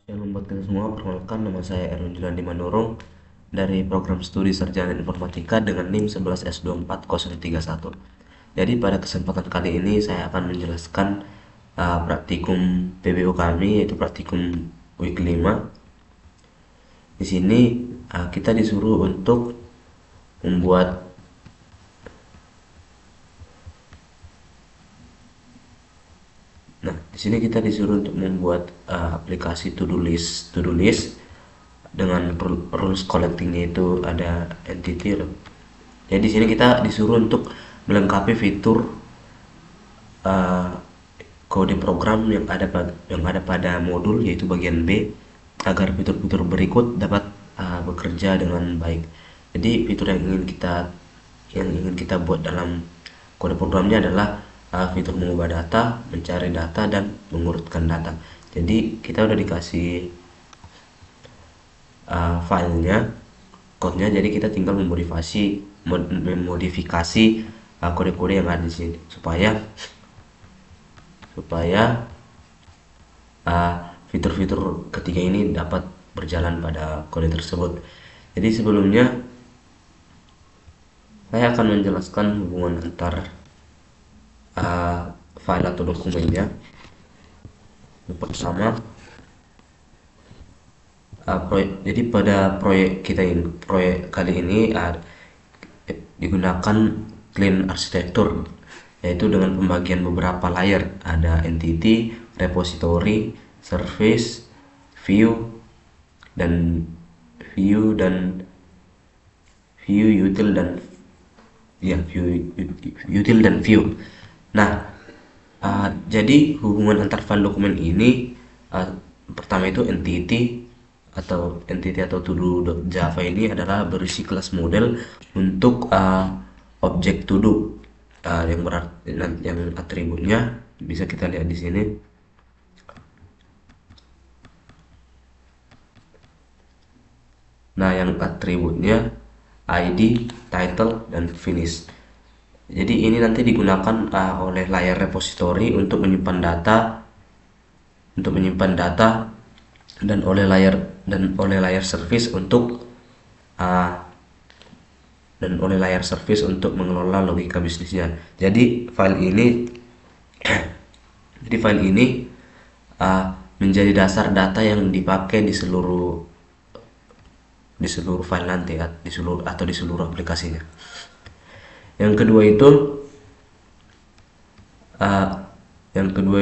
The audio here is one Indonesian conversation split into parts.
Yang membuat kita semua, perkenalkan, nama saya Erwin Julandi Manurung dari program studi Sarjana Informatika dengan NIM 11S24031. Jadi pada kesempatan kali ini saya akan menjelaskan praktikum PBU kami, yaitu praktikum week 5. Di sini kita disuruh untuk membuat di sini kita disuruh untuk membuat aplikasi to-do list dengan rules collectingnya itu ada entity. Jadi di sini kita disuruh untuk melengkapi fitur uh, kode program yang ada pada modul, yaitu bagian B, agar fitur-fitur berikut dapat bekerja dengan baik. Jadi fitur yang ingin kita buat dalam kode programnya adalah fitur mengubah data, mencari data, dan mengurutkan data. Jadi kita udah dikasih filenya, kodenya, jadi kita tinggal memodifikasi kode-kode yang ada di sini supaya fitur-fitur ketiga ini dapat berjalan pada kode tersebut. Jadi sebelumnya saya akan menjelaskan hubungan antar file atau dokumennya. Yang pertama, jadi pada proyek kali ini digunakan clean arsitektur, yaitu dengan pembagian beberapa layer, ada entity, repository, service, view, util dan view. Nah, jadi hubungan antar file dokumen ini, pertama itu entity atau to-do.java ini adalah berisi kelas model untuk objek to-do yang atributnya bisa kita lihat di sini. Nah, yang atributnya ID, title, dan finish. Jadi ini nanti digunakan oleh layer repository untuk menyimpan data, dan oleh layer service untuk mengelola logika bisnisnya. Jadi file ini menjadi dasar data yang dipakai di seluruh file nanti, di seluruh aplikasinya. Yang kedua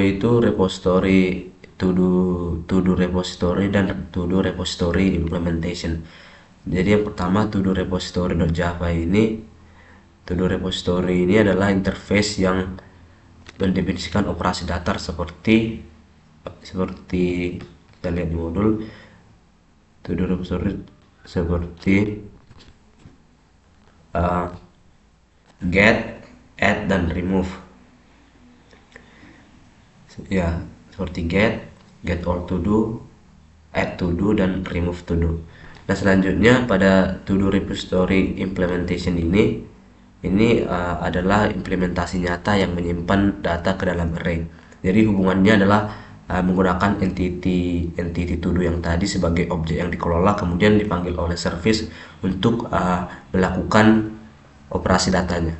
itu repository, to-do repository, dan to-do repository implementation. Jadi yang pertama, to-do repository.java ini, to-do repository ini adalah interface yang mendefinisikan operasi datar seperti kita lihat di modul to-do repository, seperti get, add, dan remove. Ya, seperti get all to do, add to do, dan remove to do. Nah, selanjutnya pada to do repository implementation ini adalah implementasi nyata yang menyimpan data ke dalam array. Jadi hubungannya adalah menggunakan entity to do yang tadi sebagai objek yang dikelola, kemudian dipanggil oleh service untuk melakukan operasi datanya.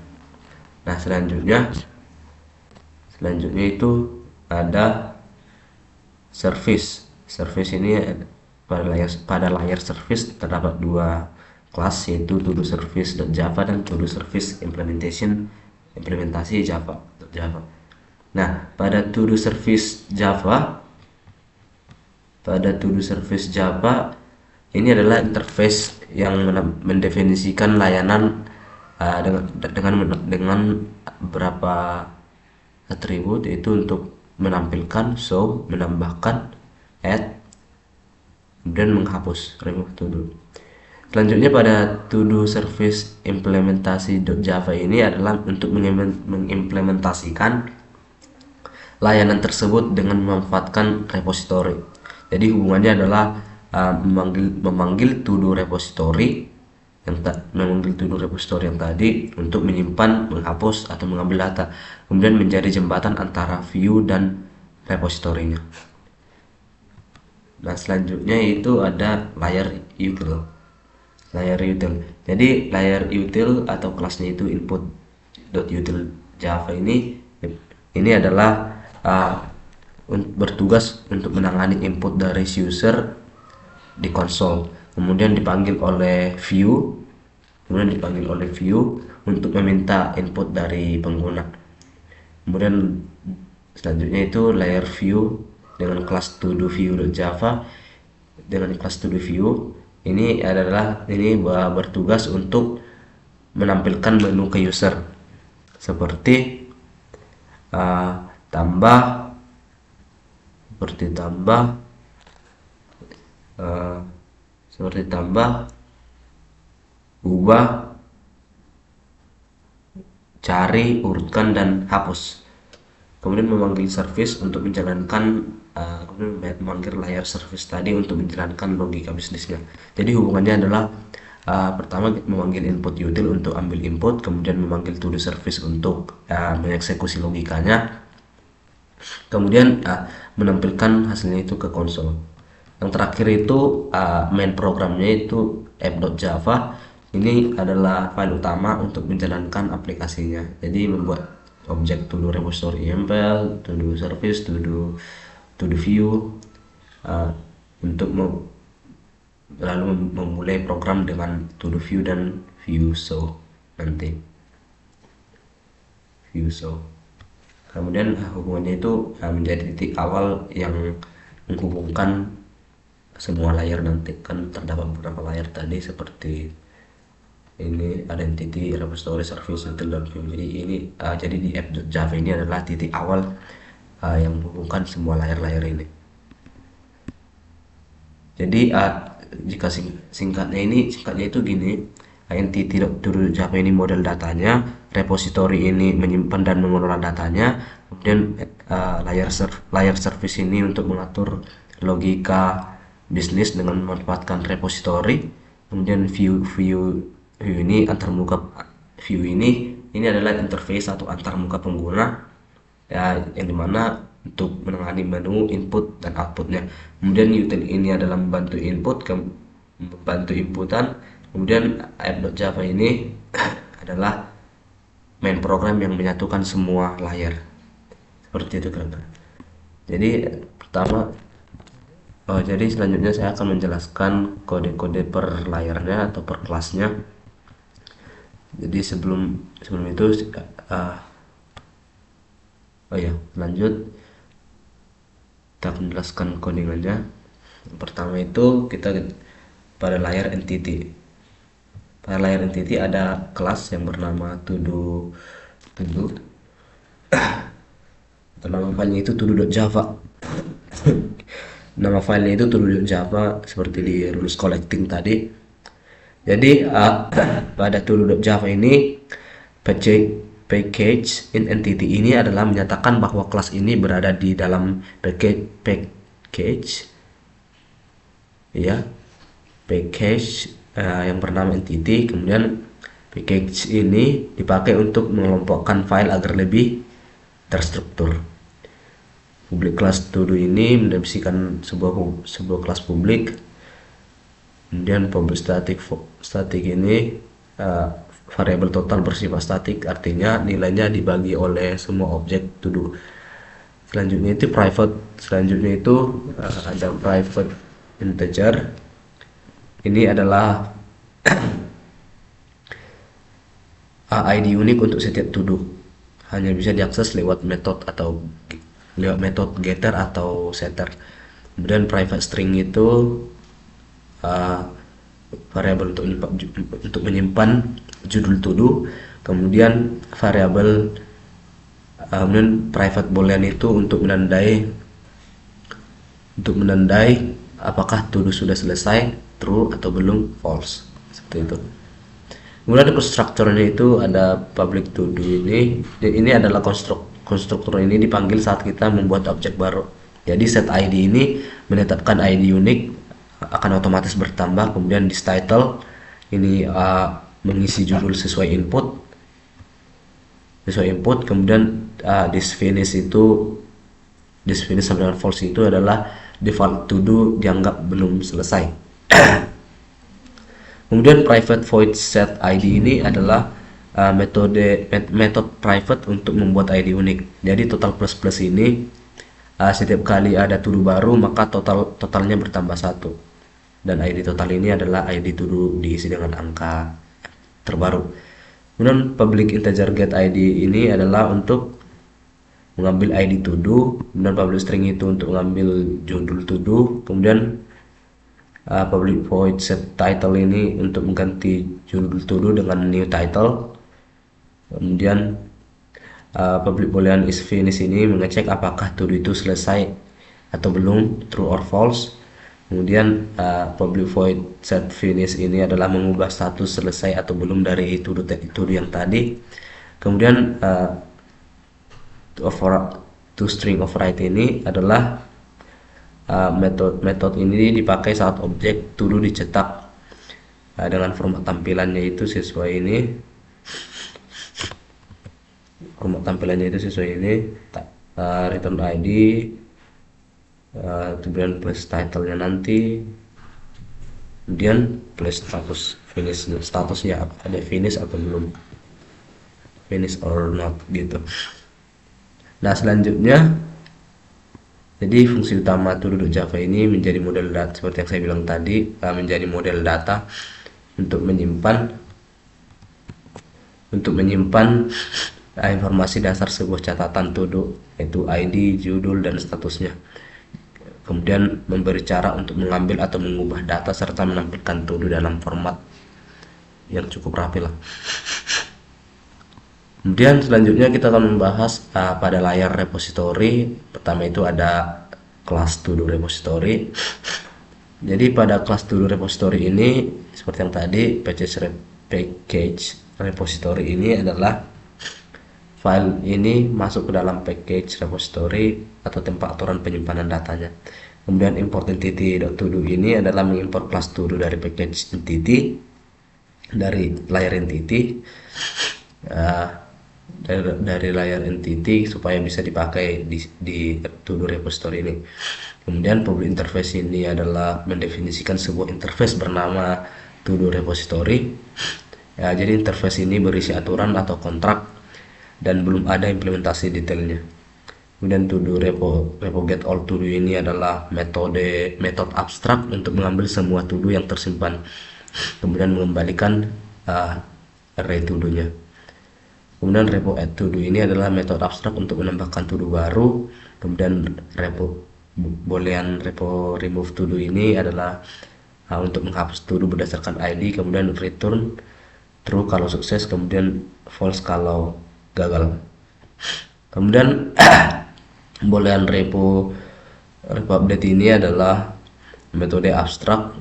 Nah, selanjutnya itu ada service. Service ini pada layer service terdapat dua kelas, yaitu to-do service.java dan to-do service implementasi Java. Nah, pada to-do service Java ini adalah interface yang mendefinisikan layanan dengan beberapa atribut, yaitu untuk menampilkan, show, menambahkan, add, dan menghapus, remove to do. Selanjutnya pada to do service implementasi.java ini adalah untuk mengimplementasikan layanan tersebut dengan memanfaatkan repository. Jadi hubungannya adalah memanggil to do repository yang tadi untuk menyimpan, menghapus, atau mengambil data, kemudian menjadi jembatan antara view dan repositorinya. Nah, selanjutnya itu ada layer util. Layer util. Jadi layer util atau kelasnya itu input.util Java ini adalah bertugas untuk menangani input dari user di konsol. Kemudian dipanggil oleh view untuk meminta input dari pengguna. Kemudian selanjutnya itu layer view dengan kelas todo_view.java. Dengan kelas todo_view ini bertugas untuk menampilkan menu ke user seperti tambah, ubah, cari, urutkan, dan hapus. Kemudian memanggil service untuk menjalankan kemudian memanggil layer service tadi untuk menjalankan logika bisnisnya. Jadi hubungannya adalah pertama memanggil input util untuk ambil input, kemudian memanggil todo service untuk mengeksekusi logikanya, kemudian menampilkan hasilnya itu ke konsol. Yang terakhir itu main programnya itu app.java. Ini adalah file utama untuk menjalankan aplikasinya. Jadi membuat objek todo repository YAML, todo service, todo view untuk lalu memulai program dengan todo view dan view show nanti. Kemudian hubungannya itu menjadi titik awal yang menghubungkan semua layer nanti. Kan terdapat beberapa layer tadi seperti ini identity, repository, service, util, dan view. Jadi di app.java ini adalah titik awal yang menghubungkan semua layer-layer ini. Jadi jika singkatnya itu gini, entity.java ini model datanya, repository ini menyimpan dan mengelola datanya, kemudian layer service ini untuk mengatur logika bisnis dengan memanfaatkan repository, kemudian view ini ini adalah interface atau antarmuka pengguna ya, yang dimana untuk menangani menu input dan outputnya. Kemudian util ini adalah membantu inputan. Kemudian app.java ini adalah main program yang menyatukan semua layer. Seperti itu kira-kira. Jadi selanjutnya saya akan menjelaskan kode-kode per layernya atau per kelasnya. Jadi sebelum itu lanjut kita akan menjelaskan codingannya. Yang pertama itu kita pada layer entity. Pada layer entity ada kelas yang bernama todo. Nama filenya itu todo.java. Nama filenya itu todo.java seperti di rules collecting tadi. Jadi pada todo.java ini package in entity ini adalah menyatakan bahwa kelas ini berada di dalam package yang bernama entity. Kemudian package ini dipakai untuk mengelompokkan file agar lebih terstruktur. Public class todo ini mendefinisikan sebuah kelas publik. Kemudian public static ini variabel total bersifat statik, artinya nilainya dibagi oleh semua objek todo. Selanjutnya itu private. Selanjutnya itu ada private integer. Ini adalah ID unik untuk setiap todo. Hanya bisa diakses lewat metode getter atau setter. Kemudian private string itu variabel untuk menyimpan judul todo. Kemudian kemudian private boolean itu untuk menandai apakah todo sudah selesai, true atau belum, false, seperti itu. Kemudian konstruktornya itu ada public todo ini. Ini adalah konstruktor ini dipanggil saat kita membuat objek baru. Jadi set ID ini menetapkan ID unik akan otomatis bertambah. Kemudian this title ini mengisi judul sesuai input. Kemudian this finish itu this finish sama dengan false itu adalah default to do dianggap belum selesai. Kemudian private void set ID ini adalah metode private untuk membuat ID unik. Jadi total plus plus ini setiap kali ada to do baru maka totalnya bertambah 1, dan ID total ini adalah ID to do diisi dengan angka terbaru. Kemudian public integer get ID ini adalah untuk mengambil ID to do, kemudian public string itu untuk mengambil judul to do, kemudian public void set title ini untuk mengganti judul to do dengan new title, kemudian public boolean is finish ini mengecek apakah to do itu selesai atau belum, true or false. Kemudian public void set finish ini adalah mengubah status selesai atau belum dari to do yang tadi. Kemudian to string override ini adalah metode ini dipakai saat objek to do dicetak dengan format tampilannya itu sesuai ini. Format tampilannya itu sesuai ini, return ID, kemudian plus title-nya nanti, kemudian plus status finish, statusnya ada finish atau belum, finish or not gitu. Nah selanjutnya, jadi fungsi utama to-do.java ini menjadi model data seperti yang saya bilang tadi, menjadi model data untuk menyimpan informasi dasar sebuah catatan to do, yaitu ID, judul, dan statusnya. Kemudian memberi cara untuk mengambil atau mengubah data serta menampilkan to do dalam format yang cukup rapi lah. Kemudian selanjutnya kita akan membahas pada layar repository. Pertama itu ada kelas to do repository. Jadi pada kelas to do repository ini seperti yang tadi, package repository ini adalah file ini masuk ke dalam package repository atau tempat aturan penyimpanan datanya. Kemudian import entity.todo ini adalah mengimport kelas to do dari package entity, dari layar entity, dari layar entity supaya bisa dipakai di to do repository ini. Kemudian public interface ini adalah mendefinisikan sebuah interface bernama to do repository. Jadi interface ini berisi aturan atau kontrak dan belum ada implementasi detailnya. Kemudian to do repo get all to do ini adalah metode abstrak untuk mengambil semua to do yang tersimpan, kemudian mengembalikan array to do nya. Kemudian repo add to do ini adalah metode abstrak untuk menambahkan to do baru. Kemudian repo remove to do ini adalah untuk menghapus to do berdasarkan ID. Kemudian return true kalau sukses, kemudian false kalau gagal. Kemudian boolean repo update ini adalah metode abstrak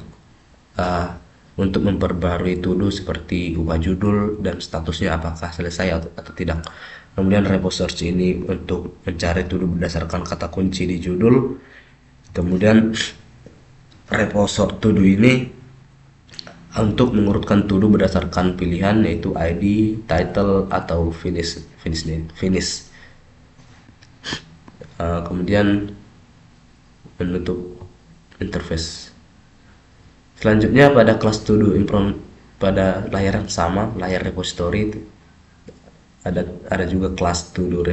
untuk memperbarui to do seperti ubah judul dan statusnya apakah selesai atau tidak. Kemudian repo search ini untuk mencari to do berdasarkan kata kunci di judul. Kemudian repo sort to do ini untuk mengurutkan to do berdasarkan pilihan, yaitu ID, title, atau finish. Kemudian menutup interface. Selanjutnya pada kelas to do pada layar yang sama, layar repository, ada juga kelas to do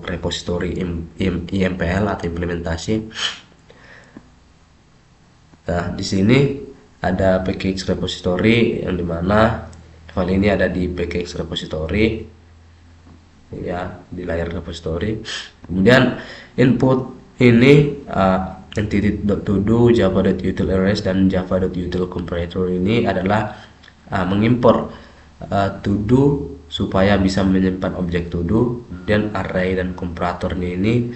repository IMPL atau implementasi. Nah di sini ada package repository yang dimana file ini ada di package repository ya, di layar repository. Kemudian input ini entity.todo, java.util_arrays, dan java.util_comparator ini adalah mengimpor to do supaya bisa menyimpan objek to do, dan array dan komparatornya ini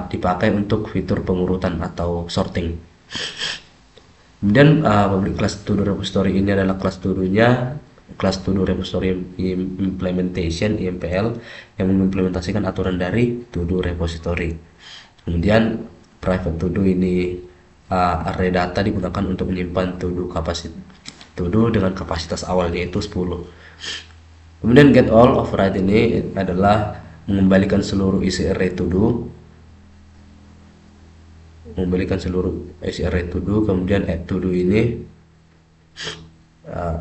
dipakai untuk fitur pengurutan atau sorting. Kemudian public class to do repository ini adalah kelas to do repository implementation IMPL yang mengimplementasikan aturan dari to do repository. Kemudian private to do ini array data digunakan untuk menyimpan to do dengan kapasitas awalnya itu 10. Kemudian get all override ini adalah mengembalikan seluruh isi array to do. mengembalikan seluruh isi array to do. Kemudian add to do ini,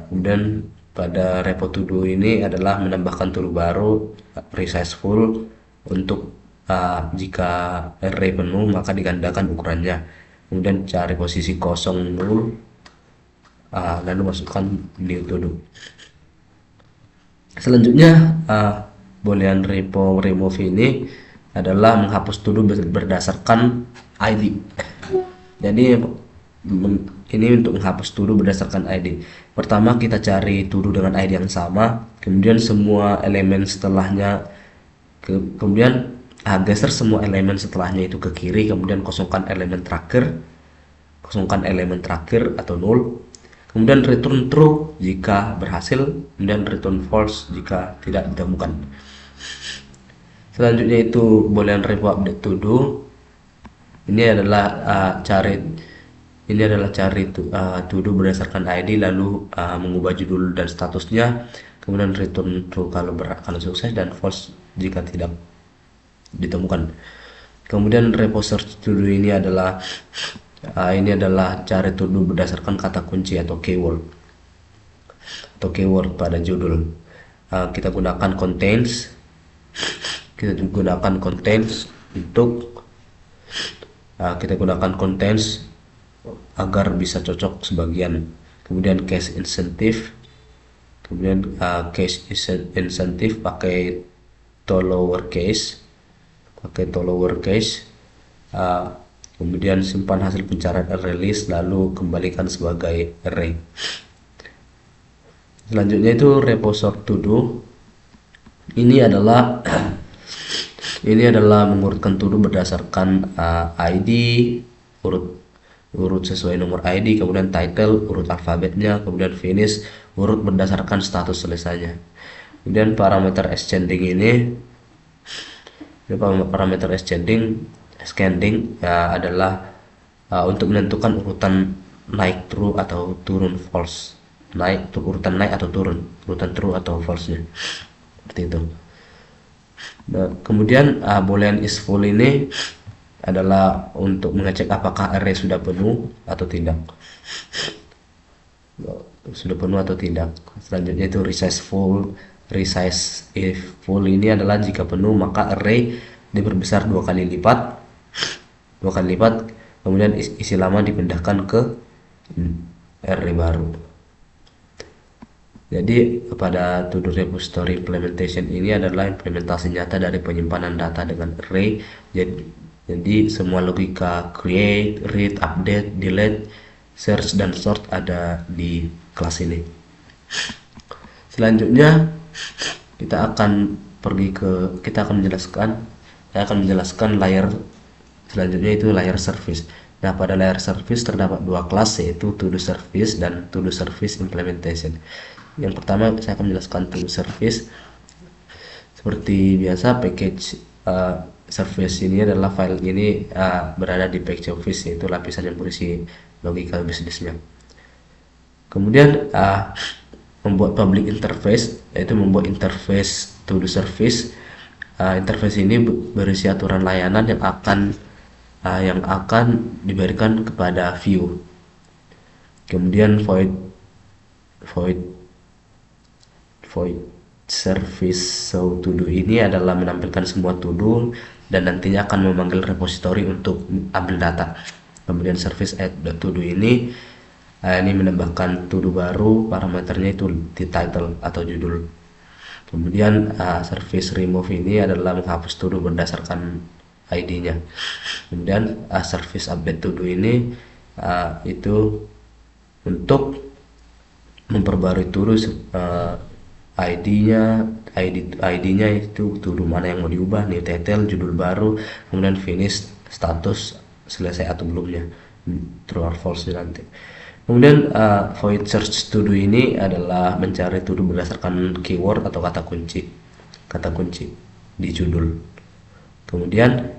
kemudian pada repo to do ini adalah menambahkan to do baru, resize full. Untuk jika array penuh maka digandakan ukurannya, kemudian cari posisi kosong null, lalu masukkan new to do. Selanjutnya boolean repo remove ini adalah menghapus to do berdasarkan ID. Jadi ini untuk menghapus to do berdasarkan ID. Pertama kita cari to do dengan ID yang sama, kemudian semua elemen setelahnya kemudian geser semua elemen setelahnya itu ke kiri, kemudian kosongkan elemen terakhir atau null, kemudian return true jika berhasil, kemudian return false jika tidak ditemukan. Selanjutnya itu boolean repo update to do. Ini adalah cari to do berdasarkan ID, lalu mengubah judul dan statusnya, kemudian return true kalau sukses dan false jika tidak ditemukan. Kemudian repo search to do ini adalah cari to do berdasarkan kata kunci atau keyword pada judul. Kita gunakan contains agar bisa cocok sebagian. Kemudian case insentif pakai to lowercase, kemudian simpan hasil pencarian array list lalu kembalikan sebagai array. Selanjutnya itu repo sort to do. Ini adalah mengurutkan to do berdasarkan ID, urut sesuai nomor ID, kemudian title urut alfabetnya, kemudian finish urut berdasarkan status selesainya. Kemudian parameter ascending adalah untuk menentukan urutan naik true atau turun false, urutan naik atau turun, urutan true atau false nya, seperti itu. Nah, kemudian boolean is full ini adalah untuk mengecek apakah array sudah penuh atau tidak. Selanjutnya itu resize if full ini adalah jika penuh maka array diperbesar dua kali lipat, kemudian isi lama dipindahkan ke array baru. Jadi pada to do repository implementation ini adalah implementasi nyata dari penyimpanan data dengan array. Jadi semua logika create, read, update, delete, search dan sort ada di kelas ini. Selanjutnya saya akan menjelaskan layer selanjutnya, itu layer service. Nah, pada layer service terdapat dua kelas, yaitu to do service dan to do service implementation. Yang pertama saya akan menjelaskan to do service. Seperti biasa, package service ini adalah file ini berada di package office, yaitu lapisan yang berisi logika bisnisnya. Kemudian membuat public interface, yaitu membuat interface to do service. Interface ini berisi aturan layanan yang akan diberikan kepada view. Kemudian void service so to do ini adalah menampilkan semua to do dan nantinya akan memanggil repository untuk ambil data. Kemudian service add to do ini menambahkan to do baru, parameternya itu di title atau judul. Kemudian service remove ini adalah menghapus to do berdasarkan ID-nya. Kemudian service update to do ini itu untuk memperbarui to do ID-nya itu to do mana yang mau diubah, new title, judul baru, kemudian finish, status selesai atau belumnya, true or false nanti. Kemudian void search to do ini adalah mencari to do berdasarkan keyword atau kata kunci di judul. Kemudian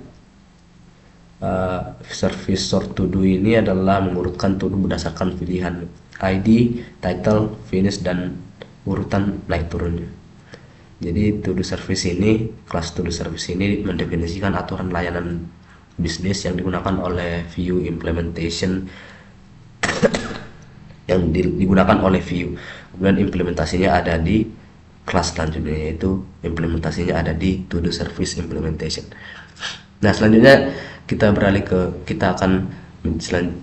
service sort to do ini adalah mengurutkan to do berdasarkan pilihan ID, title, finish dan urutan naik turunnya. Jadi kelas to do service ini mendefinisikan aturan layanan bisnis yang digunakan oleh Vue implementation digunakan oleh Vue. Kemudian implementasinya ada di kelas selanjutnya, yaitu implementasinya ada di to do service implementation. Nah, selanjutnya kita akan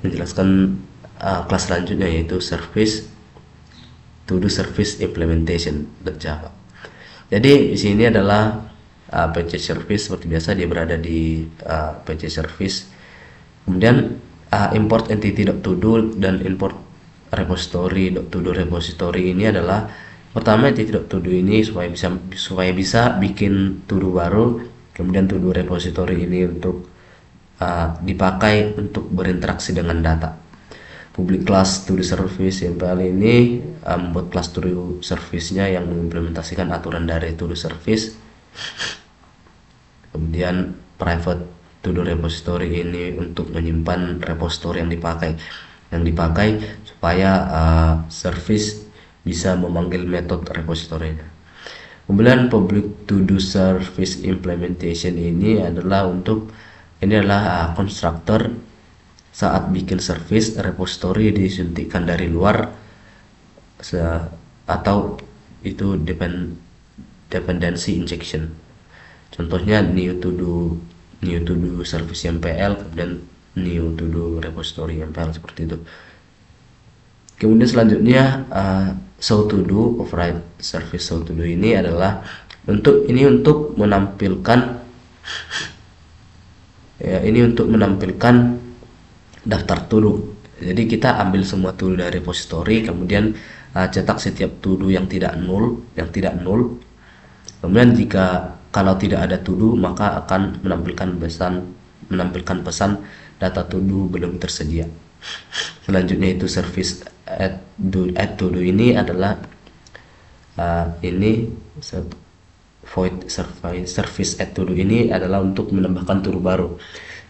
menjelaskan kelas selanjutnya, yaitu service to do service implementation Java. Jadi di sini adalah PC service seperti biasa, dia berada di PC service. Kemudian import entity.todo dan import repository.todo. Repository ini adalah pertama entity.todo ini supaya bisa bikin todo baru, kemudian todo repository ini untuk dipakai untuk berinteraksi dengan data. Public class to do service MPL ini membuat kelas to do service-nya yang mengimplementasikan aturan dari to do service. Kemudian private to do repository ini untuk menyimpan repository yang dipakai supaya service bisa memanggil metode repositorinya. Kemudian public to do service implementation ini adalah konstruktor saat bikin service repository disuntikkan dari luar atau itu dependency injection. Contohnya new to do service MPL, kemudian new to do repository MPL, seperti itu. Kemudian selanjutnya show to do override service. Show to do ini adalah untuk menampilkan daftar to do. Jadi kita ambil semua to do dari repository, kemudian cetak setiap to do yang tidak null. Kemudian kalau tidak ada to do, maka akan menampilkan pesan data to do belum tersedia. Selanjutnya itu service add to do ini adalah void service add to do ini adalah untuk menambahkan to do baru.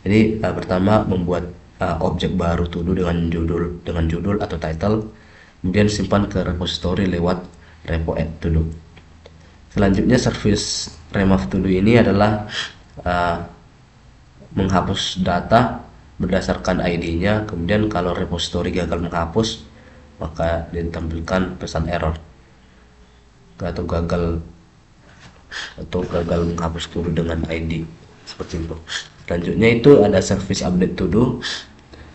Jadi pertama membuat objek baru to do dengan judul atau title, kemudian simpan ke repository lewat repo add to do. Selanjutnya service remove to do ini adalah menghapus data berdasarkan ID-nya. Kemudian kalau repository gagal menghapus, maka ditampilkan pesan error atau gagal menghapus to do dengan ID, seperti itu. Selanjutnya itu ada service update to do.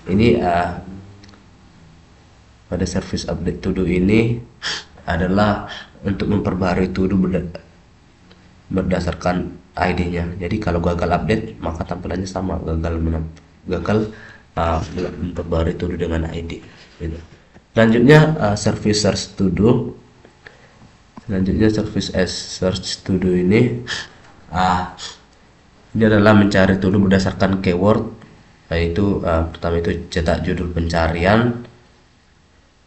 Ini pada service update to do ini adalah untuk memperbarui to do berdasarkan ID-nya. Jadi kalau gagal update, maka tampilannya sama, gagal memperbarui to do dengan ID, gitu. Selanjutnya service search to do. Selanjutnya service as search to do ini adalah mencari to do berdasarkan keyword, yaitu pertama itu cetak judul pencarian.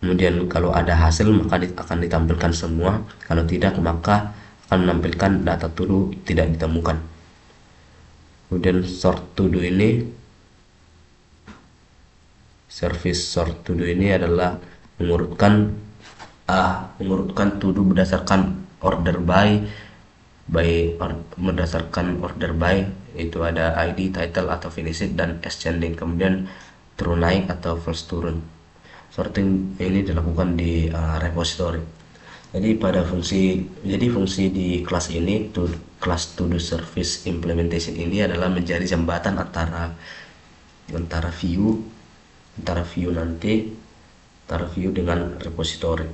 Kemudian kalau ada hasil maka akan ditampilkan semua, kalau tidak maka akan menampilkan data to do tidak ditemukan. Kemudian sort to do ini, service sort to do ini adalah mengurutkan to do berdasarkan order by itu ada ID, title atau finish it, dan ascending, kemudian true naik atau false turun. Sorting ini dilakukan di repository. Jadi fungsi di kelas ini, kelas to do service implementation ini adalah menjadi jembatan antara view dengan repository.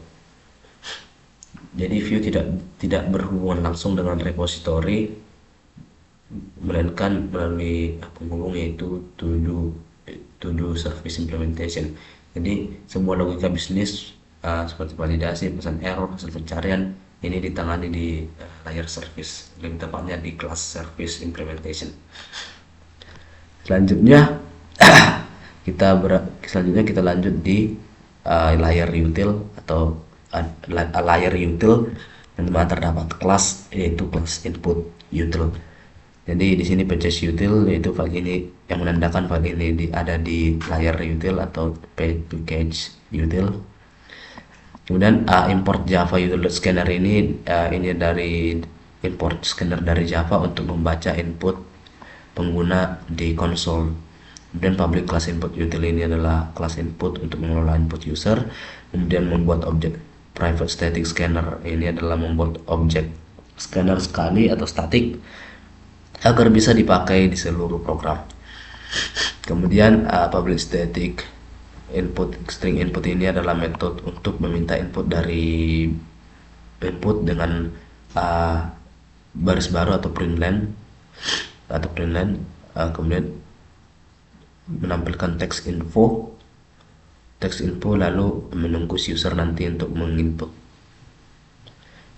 Jadi view tidak berhubungan langsung dengan repository, melainkan melalui penghubung, yaitu to do service implementation. Jadi semua logika bisnis seperti validasi, pesan error, hasil pencarian ini ditangani di layer service, lebih tepatnya di class service implementation. Selanjutnya kita lanjut di layer util atau layer util, dan dimana terdapat kelas, yaitu kelas input util. Jadi di sini package util, yaitu file ini yang menandakan file ini ada di layer util atau package util. Kemudian import Java util.scanner ini dari import scanner dari Java untuk membaca input pengguna di konsol. Kemudian public class input util ini adalah kelas input untuk mengelola input user. Kemudian membuat objek private static scanner, ini adalah membuat objek scanner sekali atau statik agar bisa dipakai di seluruh program. Kemudian public static input string input ini adalah metode untuk meminta input dari input dengan baris baru atau print line kemudian menampilkan teks info lalu menunggu si user nanti untuk menginput.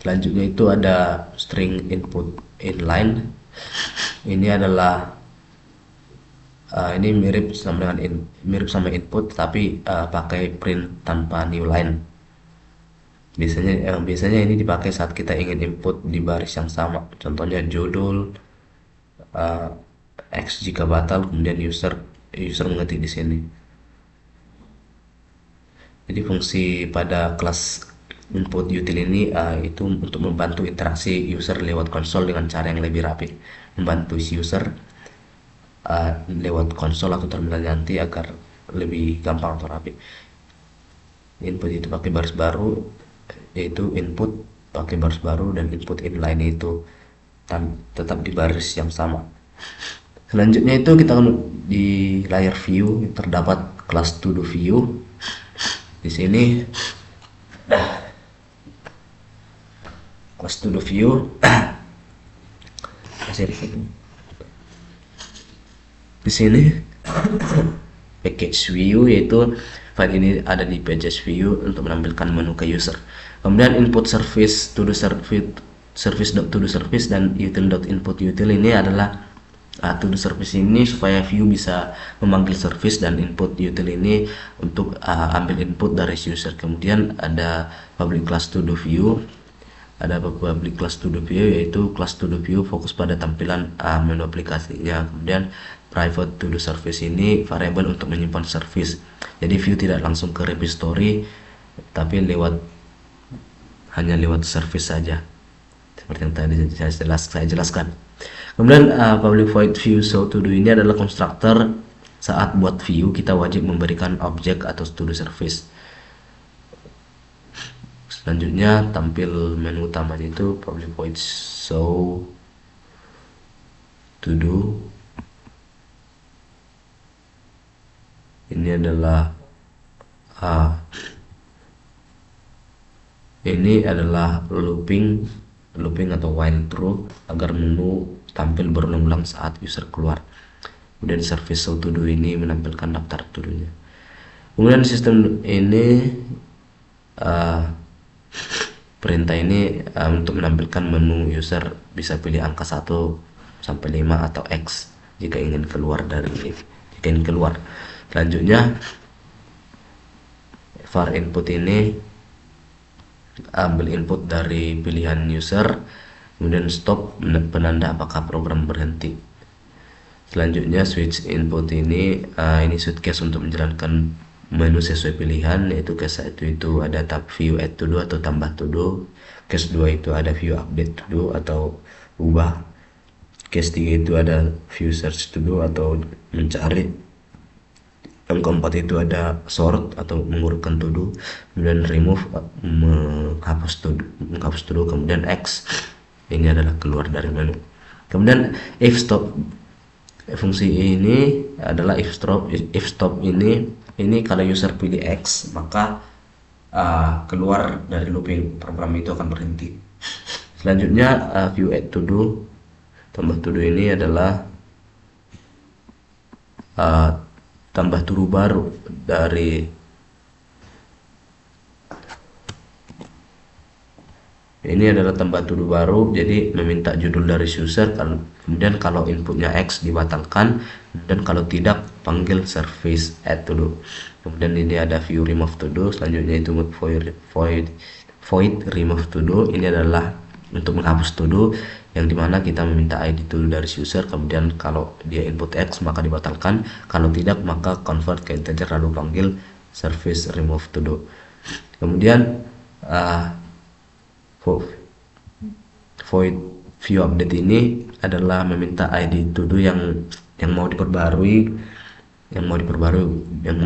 Selanjutnya itu ada string input inline. Ini adalah ini mirip sama input tapi pakai print tanpa new line. Biasanya ini dipakai saat kita ingin input di baris yang sama. Contohnya judul X jika batal, kemudian user mengetik di sini. Jadi fungsi pada kelas input util ini itu untuk membantu interaksi user lewat konsol dengan cara yang lebih rapi, membantu si user lewat konsol atau terminal nanti agar lebih gampang atau rapi. Input itu pakai baris baru, yaitu input pakai baris baru, dan input inline itu tetap di baris yang sama. Selanjutnya itu kita di layar view terdapat kelas to do view. Di sini kelas to do view di sini package view, yaitu file ini ada di package view untuk menampilkan menu ke user. Kemudian input service to do service dan util.input-util ini adalah to do service ini supaya view bisa memanggil service, dan input util ini untuk ambil input dari user. Kemudian ada public class to do view. Yaitu class to do view fokus pada tampilan menu aplikasinya. Kemudian private to do service ini variabel untuk menyimpan service. Jadi view tidak langsung ke repository tapi hanya lewat service saja, seperti yang tadi saya jelaskan. Kemudian public void view show to do ini adalah konstruktor. Saat buat view kita wajib memberikan objek atau to do service. Selanjutnya tampil menu utamanya itu public void show to do. Ini adalah looping atau while true agar menu tampil berulang-ulang saat user keluar. Kemudian service show to do ini menampilkan daftar to do nya. Kemudian sistem ini perintah ini untuk menampilkan menu user bisa pilih angka 1 sampai 5 atau X jika ingin keluar. Selanjutnya var input ini ambil input dari pilihan user, kemudian stop penanda apakah program berhenti. Selanjutnya switch input ini switch case untuk menjalankan menu sesuai pilihan, yaitu case 1 itu ada tab view add to do atau tambah to do, case 2 itu ada view update to do atau ubah, case 3 itu ada view search to do atau mencari, yang keempat itu ada sort atau mengurutkan to do, kemudian remove menghapus to do, kemudian X ini adalah keluar dari menu. Kemudian if stop, fungsi ini adalah if stop ini kalau user pilih X maka keluar dari looping program itu akan berhenti. Selanjutnya view add to do, tambah to do ini adalah tambah to do baru dari tambah to do baru, jadi meminta judul dari user, kemudian kalau inputnya X dibatalkan, dan kalau tidak panggil service add to do. Kemudian ini ada view remove to do. Selanjutnya itu void remove to do, ini adalah untuk menghapus to do, yang dimana kita meminta ID to do dari user, kemudian kalau dia input X maka dibatalkan, kalau tidak maka convert ke integer lalu panggil service remove to do. Kemudian void view update ini adalah meminta ID to do yang mau diperbarui, yang mau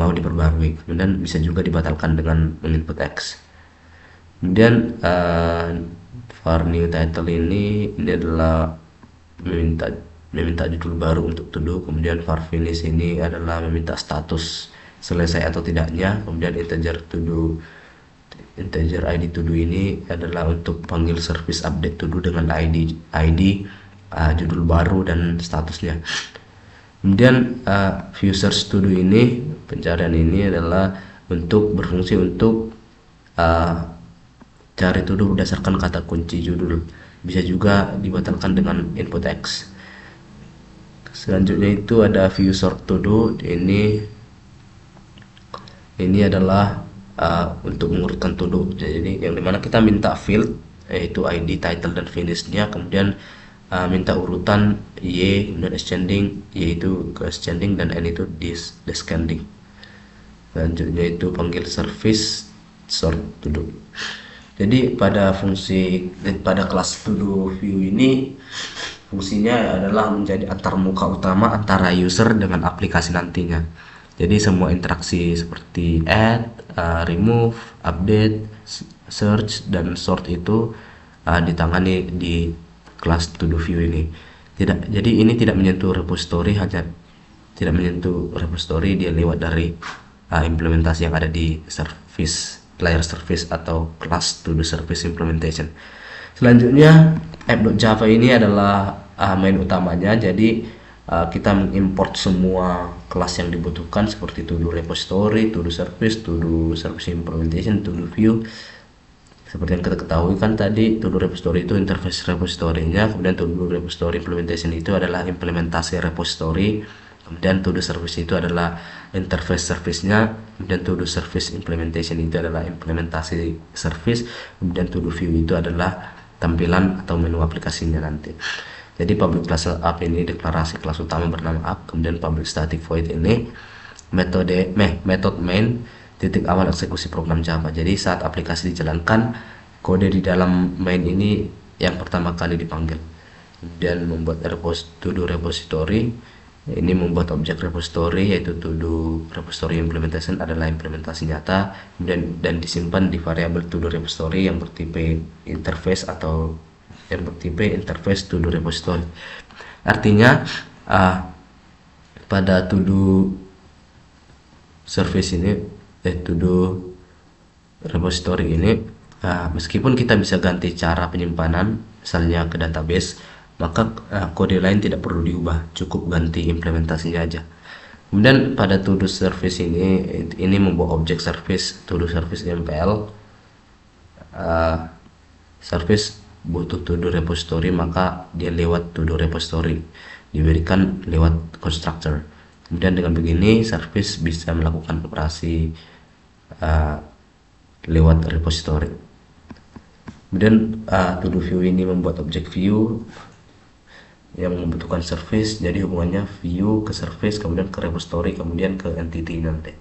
diperbarui. Kemudian bisa juga dibatalkan dengan menginput X. Kemudian for new title ini adalah meminta judul baru untuk to do. Kemudian for finish ini adalah meminta status selesai atau tidaknya. Kemudian integer ID to do ini adalah untuk panggil service update to do dengan ID judul baru dan statusnya. Kemudian view search to do ini, pencarian ini adalah untuk berfungsi untuk cari to do berdasarkan kata kunci judul. Bisa juga dibatalkan dengan input X. Selanjutnya itu ada view sort to do. Ini adalah untuk mengurutkan to do. Jadi yang dimana kita minta field yaitu ID, title dan finishnya, kemudian minta urutan Y, kemudian ascending, Y itu ke ascending dan N itu descending. Selanjutnya itu panggil service sort to do. Jadi pada kelas to do view ini fungsinya adalah menjadi antarmuka utama antara user dengan aplikasi nantinya. Jadi semua interaksi seperti add, remove, update, search dan sort itu ditangani di kelas to do view ini. Jadi ini tidak menyentuh repository, dia lewat dari implementasi yang ada di player service atau kelas to do service implementation. Selanjutnya app.java ini adalah main utamanya. Jadi kita mengimport semua kelas yang dibutuhkan seperti to do repository, to do service implementation, to do view. Seperti yang kita ketahui kan tadi, to do repository itu interface repository-nya, kemudian to do repository implementation itu adalah implementasi repository, kemudian to do service itu adalah interface service-nya, kemudian to do service implementation itu adalah implementasi service, kemudian to do view itu adalah tampilan atau menu aplikasinya nanti. Jadi public class app ini deklarasi kelas utama bernama app, kemudian public static void ini metode main titik awal eksekusi program Java. Jadi saat aplikasi dijalankan, kode di dalam main ini yang pertama kali dipanggil. Kemudian membuat to do repository, ini membuat objek repository yaitu to do repository implementation adalah implementasi nyata, kemudian dan disimpan di variabel to do repository yang bertipe interface to do repository. Artinya pada to do service ini to do repository ini meskipun kita bisa ganti cara penyimpanan misalnya ke database, maka kode lain tidak perlu diubah, cukup ganti implementasinya aja. Kemudian pada to do service ini membuat objek service to do service MPL service butuh to do repository, maka dia lewat to do repository, diberikan lewat constructor. Kemudian dengan begini service bisa melakukan operasi lewat repository. Kemudian to do view ini membuat objek view yang membutuhkan service, jadi hubungannya view ke service, kemudian ke repository, kemudian ke entity nanti.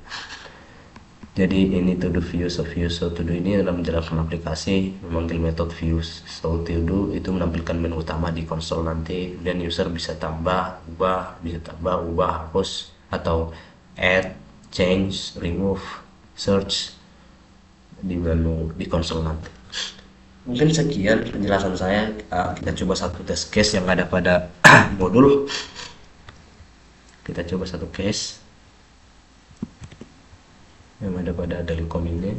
Jadi ini to do view so to do ini adalah menjalankan aplikasi, memanggil metode view so to do itu menampilkan menu utama di konsol nanti, dan user bisa tambah, ubah, hapus atau add, change, remove, search di menu di konsol nanti. Mungkin sekian penjelasan saya. Kita coba satu test case yang ada pada modul. Kita coba satu case yang ada pada Dalicom ini.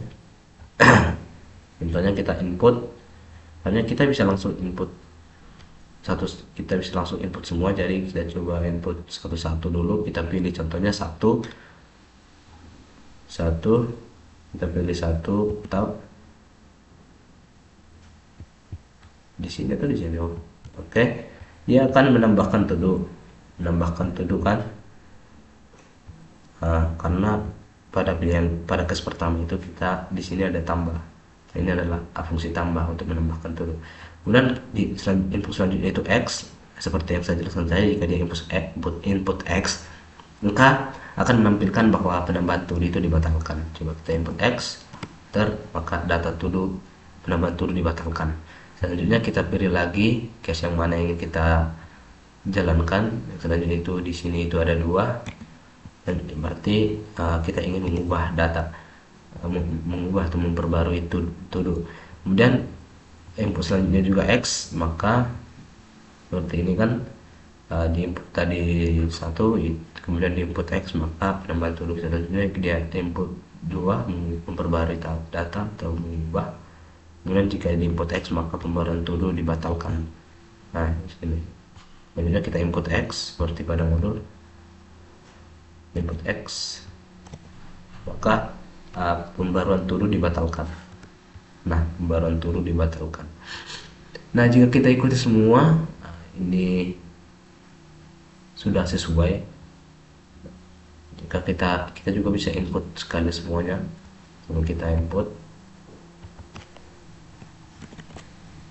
Contohnya kita input, hanya kita bisa langsung input semua. Jadi kita coba input satu-satu dulu. Kita pilih contohnya satu, kita pilih satu, atau di sini atau di sini. Oke. Dia akan menambahkan to do kan, karena pada case pertama itu kita di sini ada tambah. Ini adalah fungsi tambah untuk menambahkan to do. Kemudian di input selanjutnya itu X, seperti yang saya jelaskan tadi. Jika dia input X, maka akan menampilkan bahwa penambahan to do itu dibatalkan. Coba kita input X, maka data to do penambahan to do dibatalkan. Selanjutnya kita pilih lagi case yang mana yang ingin kita jalankan. Selanjutnya itu di sini itu ada 2, dan berarti kita ingin mengubah data, mengubah atau memperbarui to do. Kemudian input selanjutnya juga X, maka seperti ini kan, di input tadi 1, kemudian di input X, maka penambahan to do selanjutnya dia input 2, memperbarui data atau mengubah. Kemudian jika di input X, maka pembaruan to do dibatalkan. Nah, di sini selanjutnya kita input X seperti pada modul input X, maka pembaruan to do dibatalkan. Nah, pembaruan to do dibatalkan. Nah, jika kita ikuti semua, ini sudah sesuai. Jika kita juga bisa input sekali semuanya. Lalu kita input,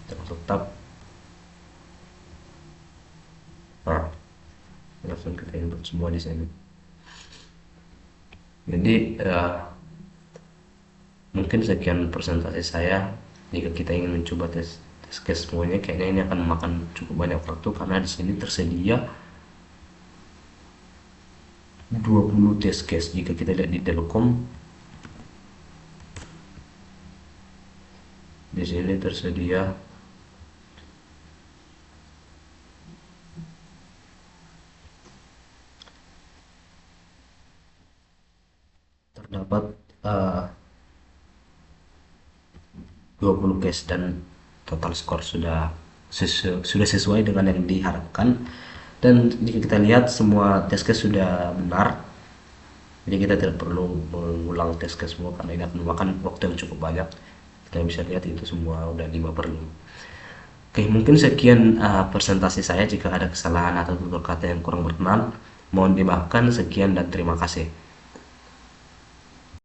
kita masuk tab. Nah, langsung kita input semua di sini. Jadi mungkin sekian presentasi saya. Jika kita ingin mencoba tes case semuanya, kayaknya ini akan memakan cukup banyak waktu, karena di sini tersedia 20 test case. Jika kita lihat di Telkom, di sini tersedia terdapat 20 case, dan total skor sudah sesuai dengan yang diharapkan. Dan jika kita lihat semua test case sudah benar, jadi kita tidak perlu mengulang test case semua, karena ini akan memakan waktu yang cukup banyak. Kita bisa lihat itu semua udah 5/5. Oke, mungkin sekian presentasi saya. Jika ada kesalahan atau tutur kata yang kurang berkenan, mohon dimaafkan. Sekian dan terima kasih.